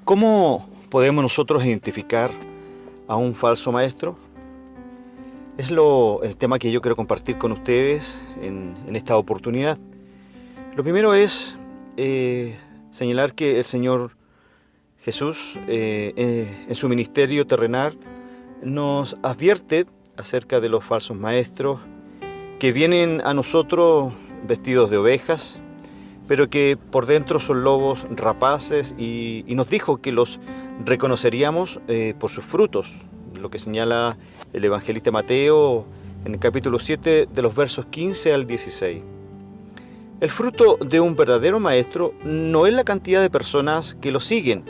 ¿Cómo podemos nosotros identificar a un falso maestro? Es el tema que yo quiero compartir con ustedes en esta oportunidad. Lo primero es señalar que el Señor Jesús en su ministerio terrenal nos advierte acerca de los falsos maestros que vienen a nosotros vestidos de ovejas, pero que por dentro son lobos rapaces, y nos dijo que los reconoceríamos por sus frutos, lo que señala el evangelista Mateo en el capítulo 7 de los versos 15 al 16. El fruto de un verdadero maestro no es la cantidad de personas que lo siguen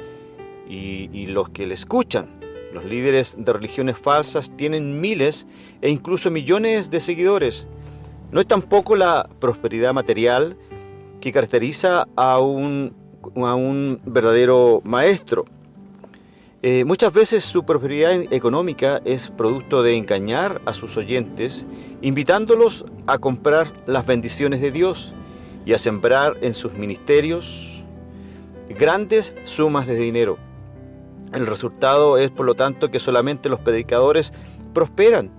y los que le escuchan. Los líderes de religiones falsas tienen miles e incluso millones de seguidores. No es tampoco la prosperidad material que caracteriza a un verdadero maestro. Muchas veces su prosperidad económica es producto de engañar a sus oyentes, invitándolos a comprar las bendiciones de Dios y a sembrar en sus ministerios grandes sumas de dinero. El resultado es, por lo tanto, que solamente los predicadores prosperan.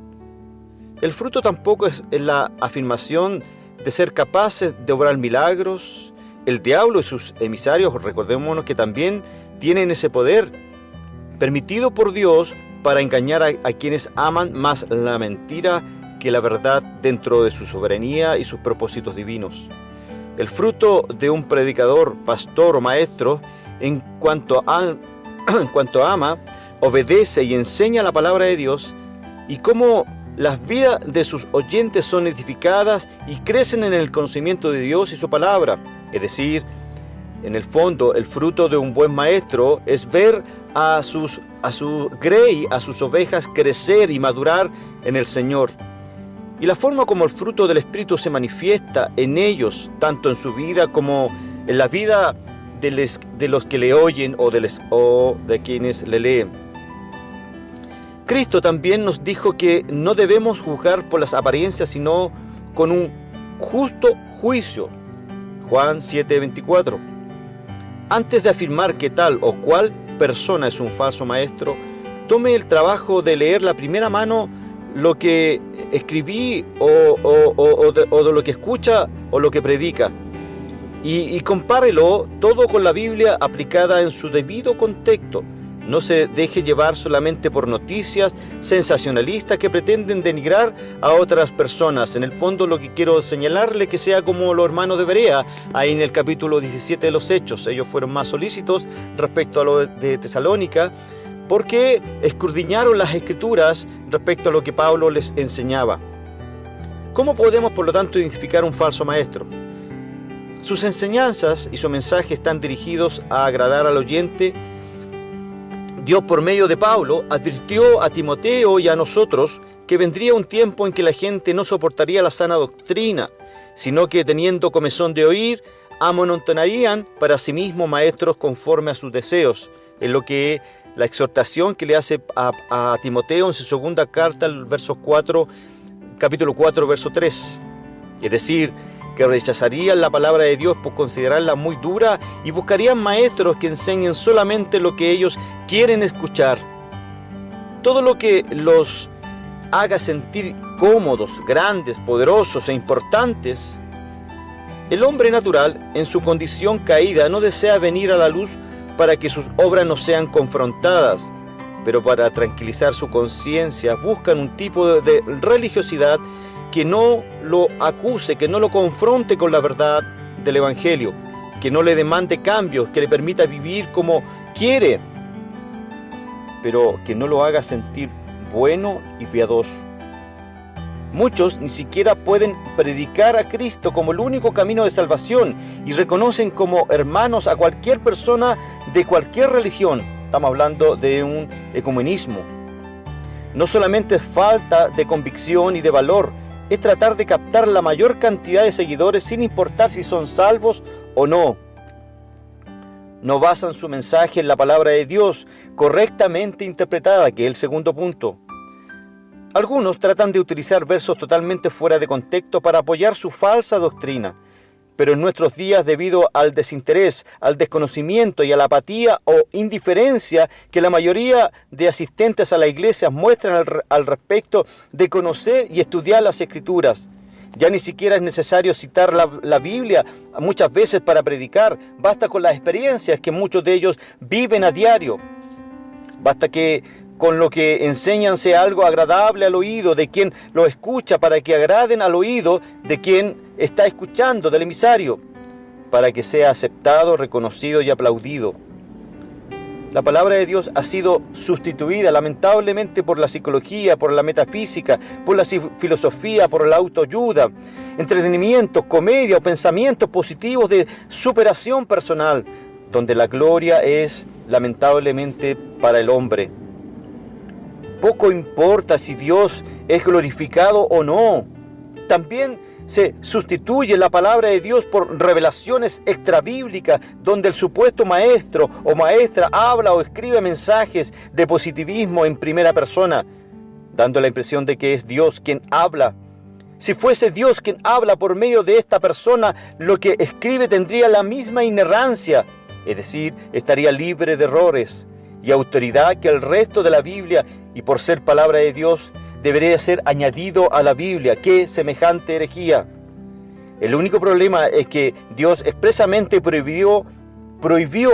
El fruto tampoco es la afirmación de ser capaces de obrar milagros. El diablo y sus emisarios, recordémonos que también tienen ese poder permitido por Dios para engañar a quienes aman más la mentira que la verdad dentro de su soberanía y sus propósitos divinos. El fruto de un predicador, pastor o maestro, en cuanto ama, obedece y enseña la palabra de Dios, y cómo las vidas de sus oyentes son edificadas y crecen en el conocimiento de Dios y su palabra. Es decir, en el fondo, el fruto de un buen maestro es ver a sus ovejas crecer y madurar en el Señor. Y la forma como el fruto del Espíritu se manifiesta en ellos, tanto en su vida como en la vida de los que le oyen o de quienes le leen. Cristo también nos dijo que no debemos juzgar por las apariencias, sino con un justo juicio. Juan 7:24. Antes de afirmar que tal o cual persona es un falso maestro, tome el trabajo de leer la primera mano lo que escribí o de lo que escucha o lo que predica, y compárelo todo con la Biblia aplicada en su debido contexto. No se deje llevar solamente por noticias sensacionalistas que pretenden denigrar a otras personas. En el fondo, lo que quiero señalarle que sea como los hermanos de Berea, ahí en el capítulo 17 de los Hechos. Ellos fueron más solícitos respecto a lo de Tesalónica, porque escudriñaron las Escrituras respecto a lo que Pablo les enseñaba. ¿Cómo podemos, por lo tanto, identificar un falso maestro? Sus enseñanzas y su mensaje están dirigidos a agradar al oyente. Dios, por medio de Pablo, advirtió a Timoteo y a nosotros que vendría un tiempo en que la gente no soportaría la sana doctrina, sino que, teniendo comezón de oír, amontonarían para sí mismos maestros conforme a sus deseos. Es lo que la exhortación que le hace a Timoteo en su segunda carta, el capítulo 4, verso 3. Es decir, que rechazarían la palabra de Dios por considerarla muy dura y buscarían maestros que enseñen solamente lo que ellos quieren escuchar. Todo lo que los haga sentir cómodos, grandes, poderosos e importantes. El hombre natural, en su condición caída, no desea venir a la luz para que sus obras no sean confrontadas, pero para tranquilizar su conciencia buscan un tipo de religiosidad que no lo acuse, que no lo confronte con la verdad del Evangelio, que no le demande cambios, que le permita vivir como quiere, pero que no lo haga sentir bueno y piadoso. Muchos ni siquiera pueden predicar a Cristo como el único camino de salvación y reconocen como hermanos a cualquier persona de cualquier religión. Estamos hablando de un ecumenismo. No solamente es falta de convicción y de valor, es tratar de captar la mayor cantidad de seguidores sin importar si son salvos o no. No basan su mensaje en la palabra de Dios correctamente interpretada, que es el segundo punto. Algunos tratan de utilizar versos totalmente fuera de contexto para apoyar su falsa doctrina, Pero en nuestros días, debido al desinterés, al desconocimiento y a la apatía o indiferencia que la mayoría de asistentes a la iglesia muestran al respecto de conocer y estudiar las Escrituras, ya ni siquiera es necesario citar la Biblia muchas veces para predicar. Basta con las experiencias que muchos de ellos viven a diario. Basta que con lo que enseñan sea algo agradable al oído de quien lo escucha, para que agraden al oído de quien está escuchando, del emisario, para que sea aceptado, reconocido y aplaudido. La palabra de Dios ha sido sustituida lamentablemente por la psicología, por la metafísica, por la filosofía, por la autoayuda, entretenimiento, comedia o pensamientos positivos de superación personal, donde la gloria es lamentablemente para el hombre. Poco importa si Dios es glorificado o no. También se sustituye la palabra de Dios por revelaciones extrabíblicas, donde el supuesto maestro o maestra habla o escribe mensajes de positivismo en primera persona, dando la impresión de que es Dios quien habla. Si fuese Dios quien habla por medio de esta persona, lo que escribe tendría la misma inerrancia, es decir, estaría libre de errores y autoridad que el resto de la Biblia, y por ser palabra de Dios, debería ser añadido a la Biblia. ¡Qué semejante herejía! El único problema es que Dios expresamente prohibió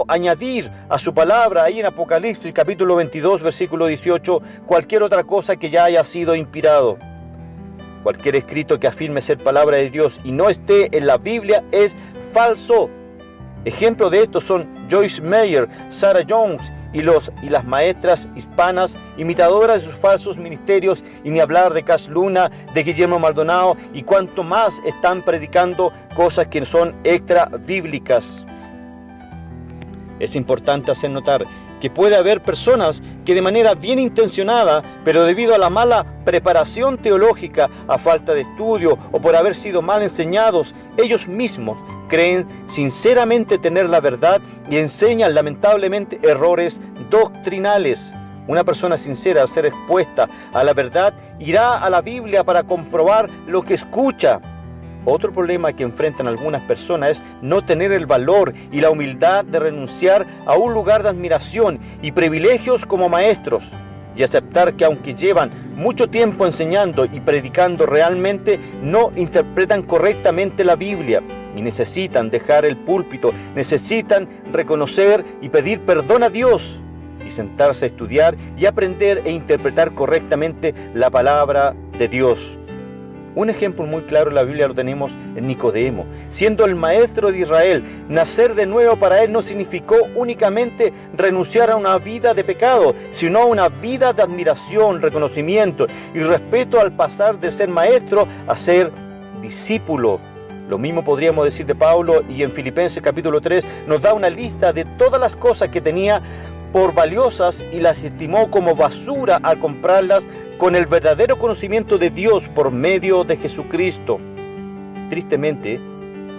añadir a su palabra, ahí en Apocalipsis capítulo 22, versículo 18, cualquier otra cosa que ya haya sido inspirado. Cualquier escrito que afirme ser palabra de Dios y no esté en la Biblia es falso. Ejemplos de esto son Joyce Meyer, Sarah Jones y las maestras hispanas imitadoras de sus falsos ministerios, y ni hablar de Cash Luna, de Guillermo Maldonado y cuanto más están predicando cosas que son extra bíblicas. Es importante hacer notar que puede haber personas que de manera bien intencionada, pero debido a la mala preparación teológica, a falta de estudio o por haber sido mal enseñados, ellos mismos creen sinceramente tener la verdad y enseñan lamentablemente errores doctrinales. Una persona sincera, al ser expuesta a la verdad, irá a la Biblia para comprobar lo que escucha. Otro problema que enfrentan algunas personas es no tener el valor y la humildad de renunciar a un lugar de admiración y privilegios como maestros, y aceptar que aunque llevan mucho tiempo enseñando y predicando, realmente no interpretan correctamente la Biblia y necesitan dejar el púlpito, necesitan reconocer y pedir perdón a Dios y sentarse a estudiar y aprender e interpretar correctamente la palabra de Dios. Un ejemplo muy claro en la Biblia lo tenemos en Nicodemo. Siendo el maestro de Israel, nacer de nuevo para él no significó únicamente renunciar a una vida de pecado, sino a una vida de admiración, reconocimiento y respeto al pasar de ser maestro a ser discípulo. Lo mismo podríamos decir de Pablo, y en Filipenses capítulo 3 nos da una lista de todas las cosas que tenía por valiosas y las estimó como basura al comprarlas con el verdadero conocimiento de Dios por medio de Jesucristo. Tristemente,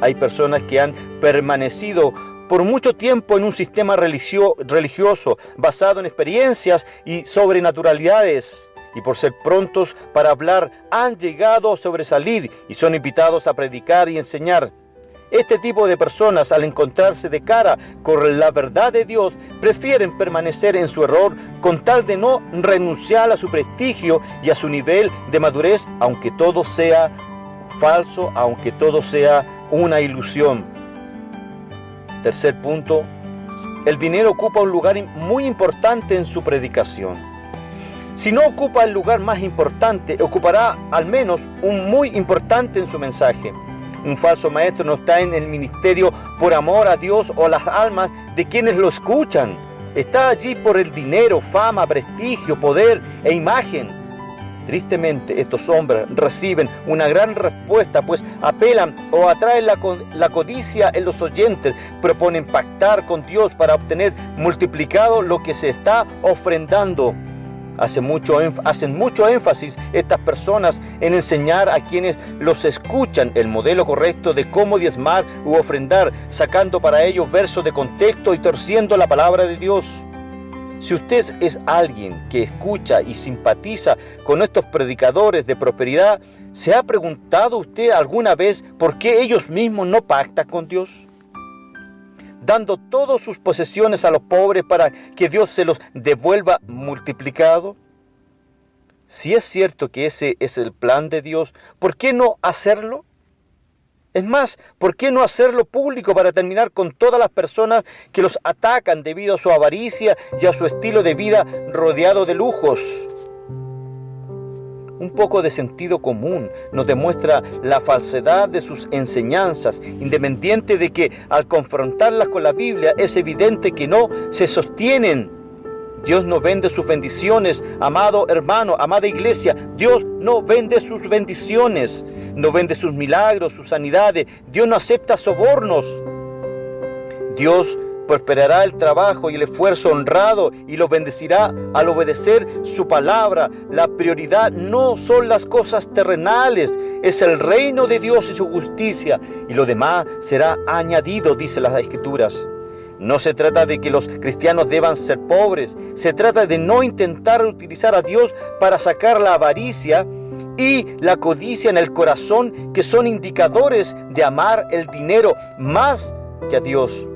hay personas que han permanecido por mucho tiempo en un sistema religioso basado en experiencias y sobrenaturalidades, y por ser prontos para hablar han llegado a sobresalir y son invitados a predicar y enseñar. Este tipo de personas, al encontrarse de cara con la verdad de Dios, prefieren permanecer en su error con tal de no renunciar a su prestigio y a su nivel de madurez, aunque todo sea falso, aunque todo sea una ilusión. Tercer punto, el dinero ocupa un lugar muy importante en su predicación. Si no ocupa el lugar más importante, ocupará al menos un muy importante en su mensaje. Un falso maestro no está en el ministerio por amor a Dios o a las almas de quienes lo escuchan. Está allí por el dinero, fama, prestigio, poder e imagen. Tristemente, estos hombres reciben una gran respuesta, pues apelan o atraen la codicia en los oyentes, proponen pactar con Dios para obtener multiplicado lo que se está ofrendando. Hacen mucho énfasis estas personas en enseñar a quienes los escuchan el modelo correcto de cómo diezmar u ofrendar, sacando para ellos versos de contexto y torciendo la palabra de Dios. Si usted es alguien que escucha y simpatiza con estos predicadores de prosperidad, ¿se ha preguntado usted alguna vez por qué ellos mismos no pactan con Dios? Dando todas sus posesiones a los pobres para que Dios se los devuelva multiplicado. Si es cierto que ese es el plan de Dios, ¿por qué no hacerlo? Es más, ¿por qué no hacerlo público para terminar con todas las personas que los atacan debido a su avaricia y a su estilo de vida rodeado de lujos? Un poco de sentido común nos demuestra la falsedad de sus enseñanzas, independiente de que al confrontarlas con la Biblia es evidente que no se sostienen. Dios no vende sus bendiciones, amado hermano, amada iglesia. Dios no vende sus bendiciones, no vende sus milagros, sus sanidades. Dios no acepta sobornos. Dios prosperará el trabajo y el esfuerzo honrado y los bendecirá al obedecer su palabra. La prioridad no son las cosas terrenales, es el reino de Dios y su justicia, y lo demás será añadido, dice las Escrituras. No se trata de que los cristianos deban ser pobres, se trata de no intentar utilizar a Dios para sacar la avaricia y la codicia en el corazón, que son indicadores de amar el dinero más que a Dios.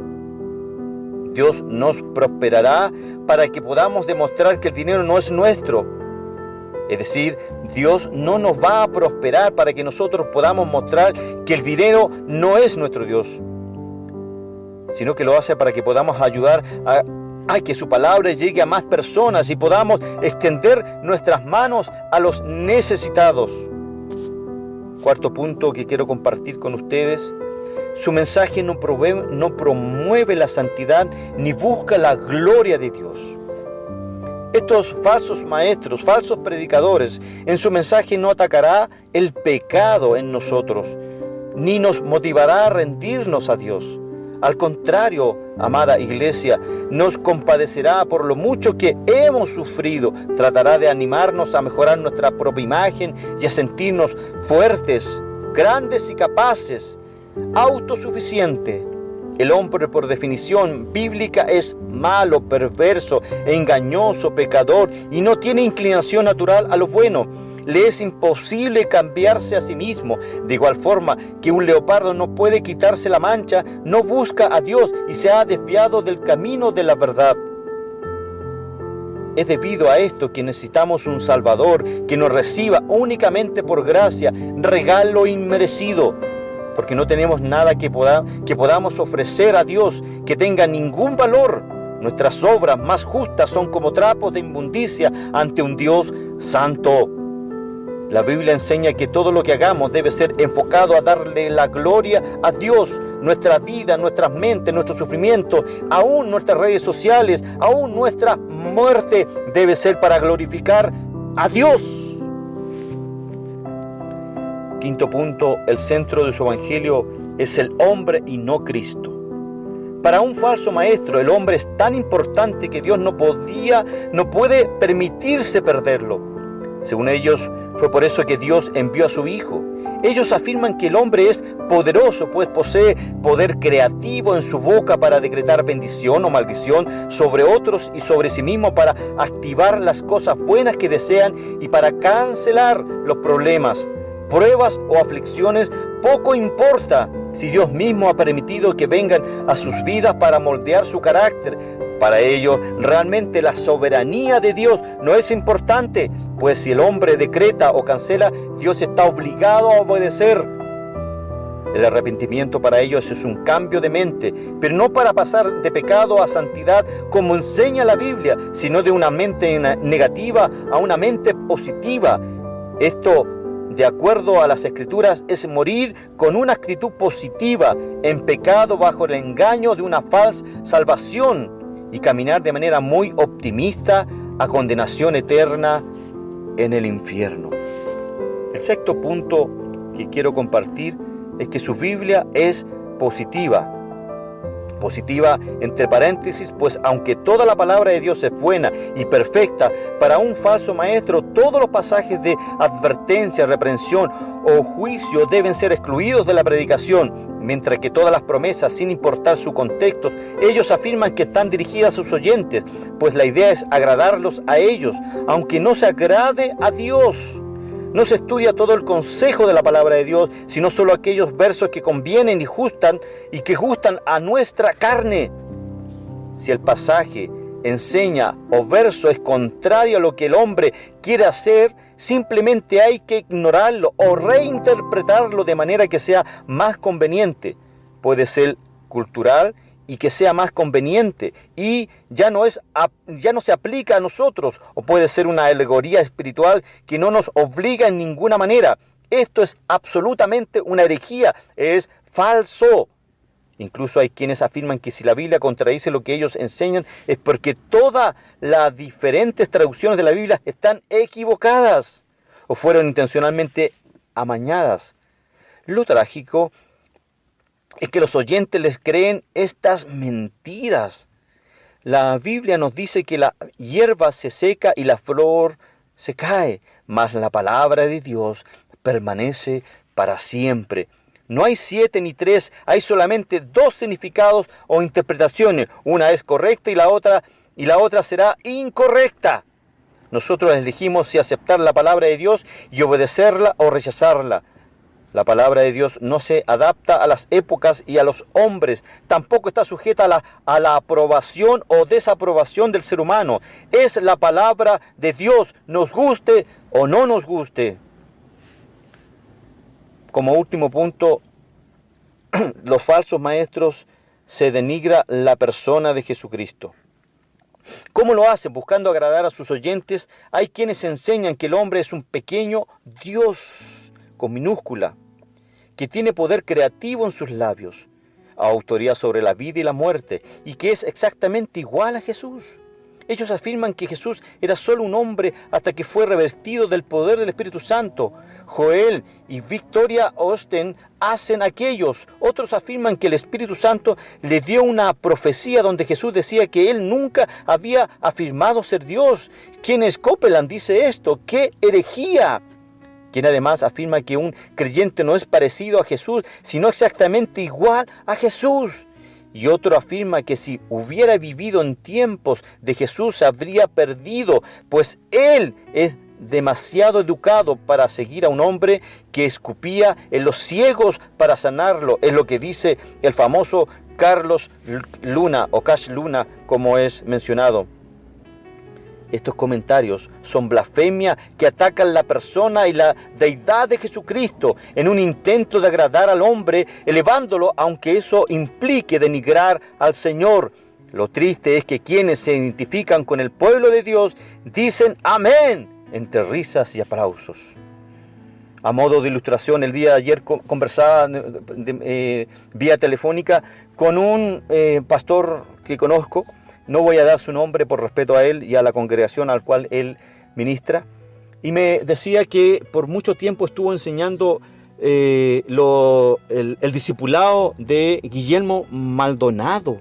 Dios nos prosperará para que podamos demostrar que el dinero no es nuestro. Es decir, Dios no nos va a prosperar para que nosotros podamos mostrar que el dinero no es nuestro Dios, sino que lo hace para que podamos ayudar a que su palabra llegue a más personas y podamos extender nuestras manos a los necesitados. Cuarto punto que quiero compartir con ustedes: su mensaje no promueve la santidad ni busca la gloria de Dios. Estos falsos maestros, falsos predicadores, en su mensaje no atacará el pecado en nosotros, ni nos motivará a rendirnos a Dios. Al contrario, amada iglesia, nos compadecerá por lo mucho que hemos sufrido. Tratará de animarnos a mejorar nuestra propia imagen y a sentirnos fuertes, grandes y capaces, autosuficientes. El hombre, por definición bíblica, es malo, perverso, engañoso, pecador y no tiene inclinación natural a lo bueno. Le es imposible cambiarse a sí mismo. De igual forma que un leopardo no puede quitarse la mancha, no busca a Dios y se ha desviado del camino de la verdad. Es debido a esto que necesitamos un Salvador que nos reciba únicamente por gracia, regalo inmerecido, porque no tenemos nada que podamos ofrecer a Dios que tenga ningún valor. Nuestras obras más justas son como trapos de inmundicia ante un Dios santo. La Biblia enseña que todo lo que hagamos debe ser enfocado a darle la gloria a Dios. Nuestra vida, nuestras mentes, nuestro sufrimiento, aún nuestras redes sociales, aún nuestra muerte debe ser para glorificar a Dios. Quinto punto: el centro de su evangelio es el hombre y no Cristo. Para un falso maestro, el hombre es tan importante que Dios no puede permitirse perderlo. Según ellos, fue por eso que Dios envió a su Hijo. Ellos afirman que el hombre es poderoso, pues posee poder creativo en su boca para decretar bendición o maldición sobre otros y sobre sí mismo, para activar las cosas buenas que desean y para cancelar los problemas, pruebas o aflicciones. Poco importa si Dios mismo ha permitido que vengan a sus vidas para moldear su carácter. Para ellos, realmente la soberanía de Dios no es importante, pues si el hombre decreta o cancela, Dios está obligado a obedecer. El arrepentimiento para ellos es un cambio de mente, pero no para pasar de pecado a santidad como enseña la Biblia, sino de una mente negativa a una mente positiva. Esto, de acuerdo a las Escrituras, es morir con una actitud positiva en pecado bajo el engaño de una falsa salvación y caminar de manera muy optimista a condenación eterna en el infierno. El sexto punto que quiero compartir es que su Biblia es positiva. Positiva entre paréntesis, pues aunque toda la palabra de Dios es buena y perfecta, para un falso maestro todos los pasajes de advertencia, reprensión o juicio deben ser excluidos de la predicación, mientras que todas las promesas, sin importar su contexto, ellos afirman que están dirigidas a sus oyentes, pues la idea es agradarlos a ellos, aunque no se agrade a Dios. No se estudia todo el consejo de la palabra de Dios, sino solo aquellos versos que convienen y que gustan a nuestra carne. Si el pasaje, enseña o verso es contrario a lo que el hombre quiere hacer, simplemente hay que ignorarlo o reinterpretarlo de manera que sea más conveniente. Puede ser cultural y que sea más conveniente y ya no se aplica a nosotros, o puede ser una alegoría espiritual que no nos obliga en ninguna manera. Esto es absolutamente una herejía, es falso. Incluso hay quienes afirman que si la Biblia contradice lo que ellos enseñan es porque todas las diferentes traducciones de la Biblia están equivocadas o fueron intencionalmente amañadas. Lo trágico es que los oyentes les creen estas mentiras. La Biblia nos dice que la hierba se seca y la flor se cae, mas la palabra de Dios permanece para siempre. No hay 7 ni 3, hay solamente 2 significados o interpretaciones. Una es correcta y la otra será incorrecta. Nosotros elegimos si aceptar la palabra de Dios y obedecerla o rechazarla. La palabra de Dios no se adapta a las épocas y a los hombres. Tampoco está sujeta a la aprobación o desaprobación del ser humano. Es la palabra de Dios, nos guste o no nos guste. Como último punto, los falsos maestros se denigra la persona de Jesucristo. ¿Cómo lo hacen? Buscando agradar a sus oyentes. Hay quienes enseñan que el hombre es un pequeño Dios con minúscula, que tiene poder creativo en sus labios, autoridad sobre la vida y la muerte, y que es exactamente igual a Jesús. Ellos afirman que Jesús era solo un hombre hasta que fue revestido del poder del Espíritu Santo. Joel y Victoria Austin hacen aquellos. Otros afirman que el Espíritu Santo le dio una profecía donde Jesús decía que él nunca había afirmado ser Dios. Kenneth Copeland dice esto. ¡Qué herejía! Quien además afirma que un creyente no es parecido a Jesús, sino exactamente igual a Jesús. Y otro afirma que si hubiera vivido en tiempos de Jesús se habría perdido, pues él es demasiado educado para seguir a un hombre que escupía en los ciegos para sanarlo. Es lo que dice el famoso Carlos Luna o Cash Luna, como es mencionado. Estos comentarios son blasfemia que atacan la persona y la deidad de Jesucristo en un intento de agradar al hombre, elevándolo, aunque eso implique denigrar al Señor. Lo triste es que quienes se identifican con el pueblo de Dios dicen amén entre risas y aplausos. A modo de ilustración, el día de ayer conversaba vía telefónica con un pastor que conozco. No voy a dar su nombre por respeto a él y a la congregación al cual él ministra. Y me decía que por mucho tiempo estuvo enseñando el discipulado de Guillermo Maldonado.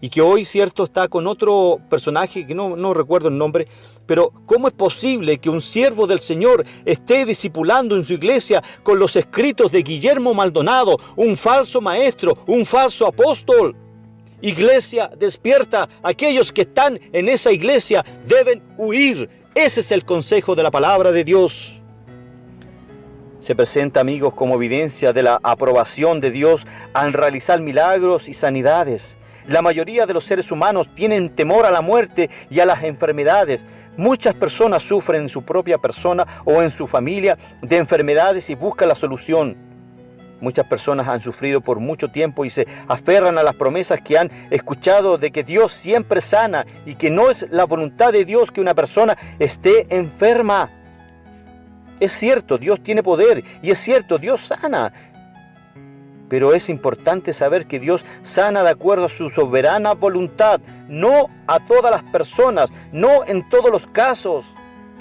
Y que hoy, cierto, está con otro personaje que no recuerdo el nombre. Pero ¿cómo es posible que un siervo del Señor esté discipulando en su iglesia con los escritos de Guillermo Maldonado, un falso maestro, un falso apóstol? Iglesia, despierta. Aquellos que están en esa iglesia deben huir. Ese es el consejo de la palabra de Dios. Se presenta, amigos, como evidencia de la aprobación de Dios al realizar milagros y sanidades. La mayoría de los seres humanos tienen temor a la muerte y a las enfermedades. Muchas personas sufren en su propia persona o en su familia de enfermedades y buscan la solución. Muchas personas han sufrido por mucho tiempo y se aferran a las promesas que han escuchado de que Dios siempre sana y que no es la voluntad de Dios que una persona esté enferma. Es cierto, Dios tiene poder y es cierto, Dios sana. Pero es importante saber que Dios sana de acuerdo a su soberana voluntad, no a todas las personas, no en todos los casos.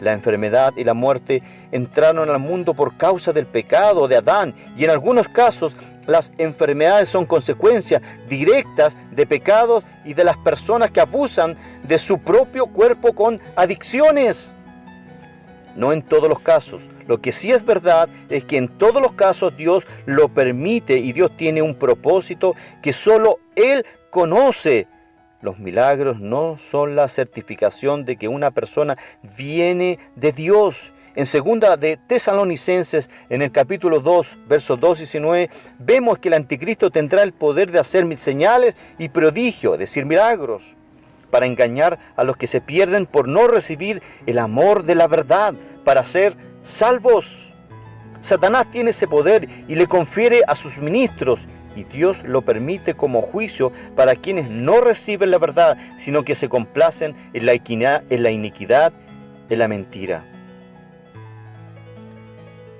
La enfermedad y la muerte entraron al mundo por causa del pecado de Adán y en algunos casos las enfermedades son consecuencias directas de pecados y de las personas que abusan de su propio cuerpo con adicciones. No en todos los casos. Lo que sí es verdad es que en todos los casos Dios lo permite y Dios tiene un propósito que solo Él conoce. Los milagros no son la certificación de que una persona viene de Dios. En 2 de Tesalonicenses, en el capítulo 2, versos 2 y 19, vemos que el anticristo tendrá el poder de hacer señales y prodigios, es decir, milagros, para engañar a los que se pierden por no recibir el amor de la verdad, para ser salvos. Satanás tiene ese poder y le confiere a sus ministros, y Dios lo permite como juicio para quienes no reciben la verdad, sino que se complacen en la iniquidad, en la mentira.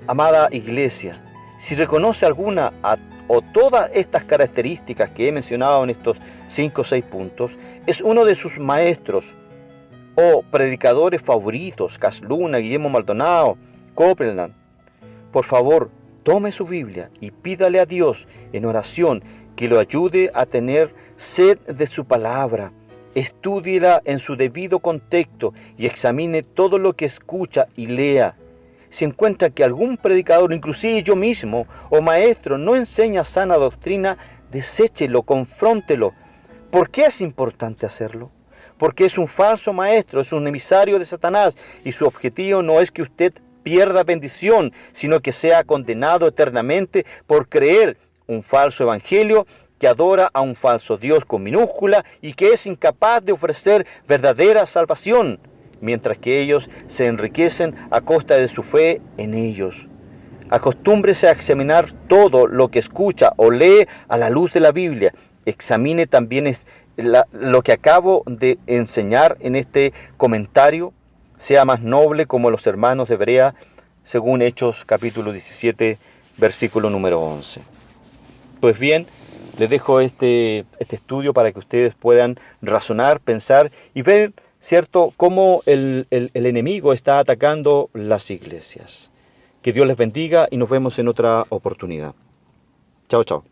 Amada iglesia, si reconoce alguna o todas estas características que he mencionado en estos 5 o 6 puntos, es uno de sus maestros o predicadores favoritos, Cas Luna, Guillermo Maldonado, Copeland. Por favor, tome su Biblia y pídale a Dios en oración que lo ayude a tener sed de su palabra. Estúdiela en su debido contexto y examine todo lo que escucha y lea. Si encuentra que algún predicador, inclusive yo mismo, o maestro, no enseña sana doctrina, deséchelo, confróntelo. ¿Por qué es importante hacerlo? Porque es un falso maestro, es un emisario de Satanás, y su objetivo no es que usted pierda bendición, sino que sea condenado eternamente por creer un falso evangelio que adora a un falso Dios con minúscula y que es incapaz de ofrecer verdadera salvación, mientras que ellos se enriquecen a costa de su fe en ellos. Acostúmbrese a examinar todo lo que escucha o lee a la luz de la Biblia. Examine también lo que acabo de enseñar en este comentario, sea más noble como los hermanos de Berea, según Hechos capítulo 17, versículo número 11. Pues bien, les dejo este estudio para que ustedes puedan razonar, pensar y ver, ¿cierto?, cómo el enemigo está atacando las iglesias. Que Dios les bendiga y nos vemos en otra oportunidad. Chao, chao.